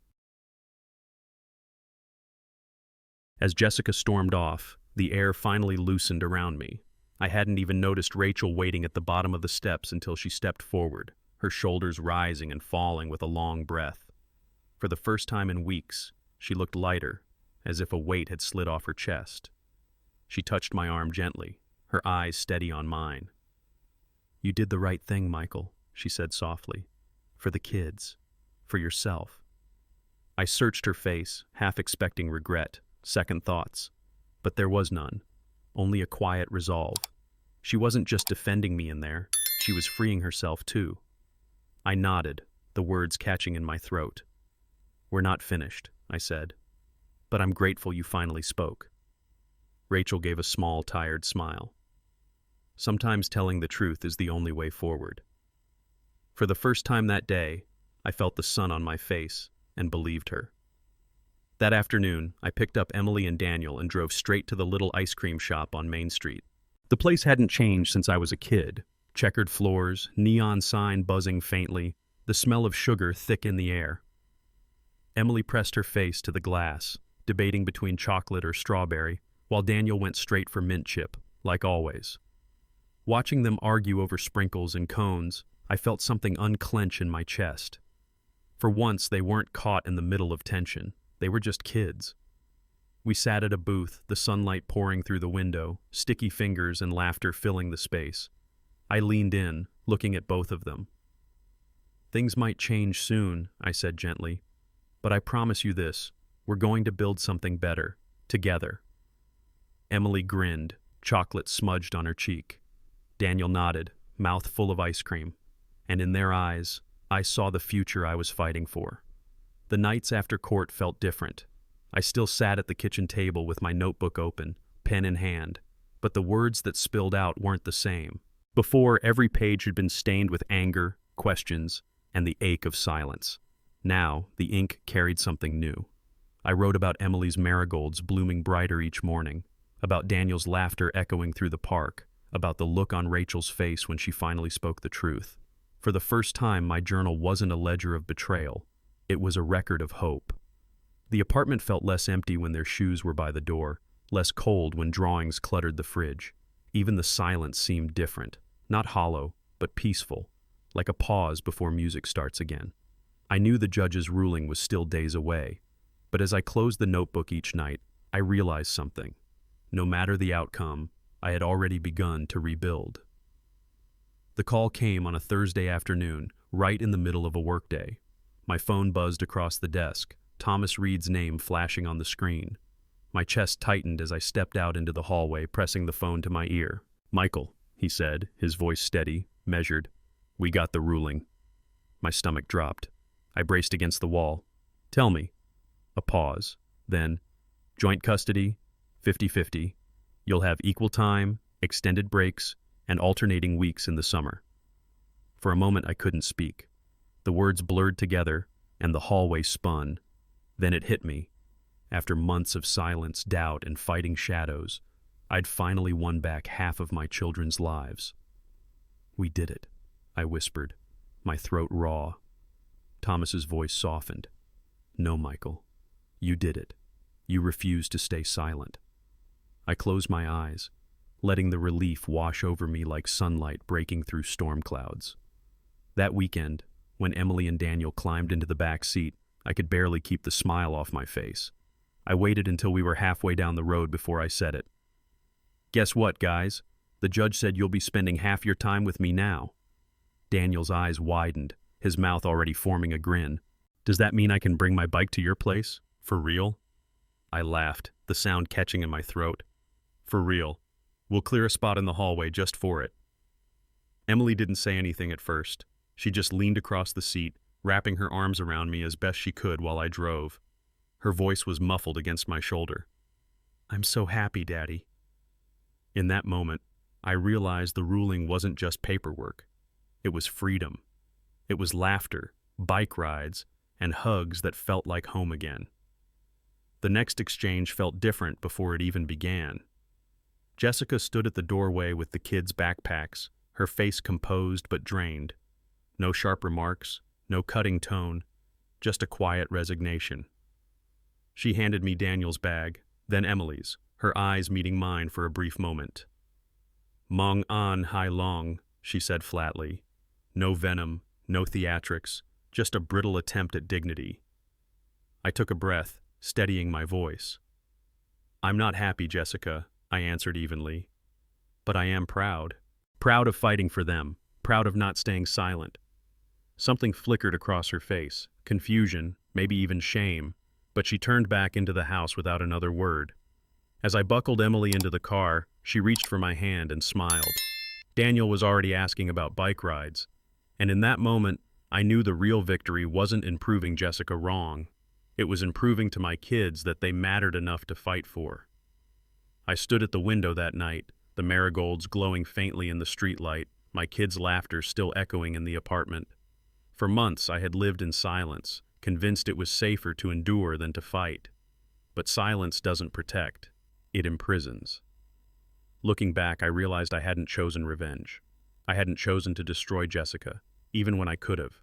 As Jessica stormed off, the air finally loosened around me. I hadn't even noticed Rachel waiting at the bottom of the steps until she stepped forward, her shoulders rising and falling with a long breath. For the first time in weeks, she looked lighter, as if a weight had slid off her chest. She touched my arm gently, her eyes steady on mine. "You did the right thing, Michael," she said softly. "For the kids. For yourself." I searched her face, half expecting regret, second thoughts. But there was none, only a quiet resolve. She wasn't just defending me in there, she was freeing herself too. I nodded, the words catching in my throat. "We're not finished," I said. "But I'm grateful you finally spoke." Rachel gave a small, tired smile. Sometimes telling the truth is the only way forward. For the first time that day, I felt the sun on my face and believed her. That afternoon, I picked up Emily and Daniel and drove straight to the little ice cream shop on Main Street. The place hadn't changed since I was a kid. Checkered floors, neon sign buzzing faintly, the smell of sugar thick in the air. Emily pressed her face to the glass, debating between chocolate or strawberry, while Daniel went straight for mint chip, like always. Watching them argue over sprinkles and cones, I felt something unclench in my chest. For once, they weren't caught in the middle of tension. They were just kids. We sat at a booth, the sunlight pouring through the window, sticky fingers and laughter filling the space. I leaned in, looking at both of them. "Things might change soon," I said gently. "But I promise you this, we're going to build something better, together." Emily grinned, chocolate smudged on her cheek. Daniel nodded, mouth full of ice cream. And in their eyes, I saw the future I was fighting for. The nights after court felt different. I still sat at the kitchen table with my notebook open, pen in hand, but the words that spilled out weren't the same. Before, every page had been stained with anger, questions, and the ache of silence. Now, the ink carried something new. I wrote about Emily's marigolds blooming brighter each morning, about Daniel's laughter echoing through the park, about the look on Rachel's face when she finally spoke the truth. For the first time, my journal wasn't a ledger of betrayal. It was a record of hope. The apartment felt less empty when their shoes were by the door, less cold when drawings cluttered the fridge. Even the silence seemed different, not hollow, but peaceful, like a pause before music starts again. I knew the judge's ruling was still days away, but as I closed the notebook each night, I realized something. No matter the outcome, I had already begun to rebuild. The call came on a Thursday afternoon, right in the middle of a workday. My phone buzzed across the desk, Thomas Reed's name flashing on the screen. My chest tightened as I stepped out into the hallway, pressing the phone to my ear. "Michael," he said, his voice steady, measured. "We got the ruling." My stomach dropped. I braced against the wall. "Tell me." A pause. Then, "Joint custody, 50-50. You'll have equal time, extended breaks, and alternating weeks in the summer." For a moment I couldn't speak. The words blurred together, and the hallway spun. Then it hit me. After months of silence, doubt, and fighting shadows, I'd finally won back half of my children's lives. "We did it," I whispered, my throat raw. Thomas's voice softened. "No, Michael. You did it. You refused to stay silent." I closed my eyes, letting the relief wash over me like sunlight breaking through storm clouds. That weekend, when Emily and Daniel climbed into the back seat, I could barely keep the smile off my face. I waited until we were halfway down the road before I said it. "Guess what, guys? The judge said you'll be spending half your time with me now." Daniel's eyes widened, his mouth already forming a grin. "Does that mean I can bring my bike to your place? For real?" I laughed, the sound catching in my throat. "For real. We'll clear a spot in the hallway just for it." Emily didn't say anything at first. She just leaned across the seat, wrapping her arms around me as best she could while I drove. Her voice was muffled against my shoulder. "I'm so happy, Daddy." In that moment, I realized the ruling wasn't just paperwork. It was freedom. It was laughter, bike rides, and hugs that felt like home again. The next exchange felt different before it even began. Jessica stood at the doorway with the kids' backpacks, her face composed but drained. No sharp remarks, no cutting tone, just a quiet resignation. She handed me Daniel's bag, then Emily's, her eyes meeting mine for a brief moment. "Mong an hai long," she said flatly. No venom, no theatrics, just a brittle attempt at dignity. I took a breath, steadying my voice. "I'm not happy, Jessica, I answered evenly. But I am proud. Proud of fighting for them. Proud of not staying silent. Something flickered across her face. Confusion, maybe even shame. But she turned back into the house without another word. As I buckled Emily into the car, she reached for my hand and smiled. Daniel was already asking about bike rides. And in that moment, I knew the real victory wasn't in proving Jessica wrong. It was in proving to my kids that they mattered enough to fight for. I stood at the window that night, the marigolds glowing faintly in the streetlight, my kids' laughter still echoing in the apartment. For months I had lived in silence, convinced it was safer to endure than to fight. But silence doesn't protect, it imprisons. Looking back, I realized I hadn't chosen revenge. I hadn't chosen to destroy Jessica, even when I could have.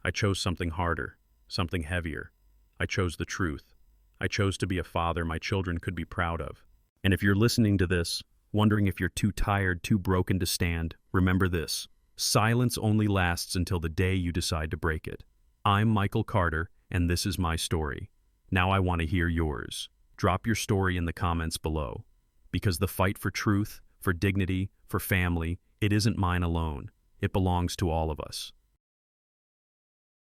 I chose something harder, something heavier. I chose the truth. I chose to be a father my children could be proud of. And if you're listening to this, wondering if you're too tired, too broken to stand, remember this. Silence only lasts until the day you decide to break it. I'm Michael Carter, and this is my story. Now I want to hear yours. Drop your story in the comments below. Because the fight for truth, for dignity, for family, it isn't mine alone. It belongs to all of us.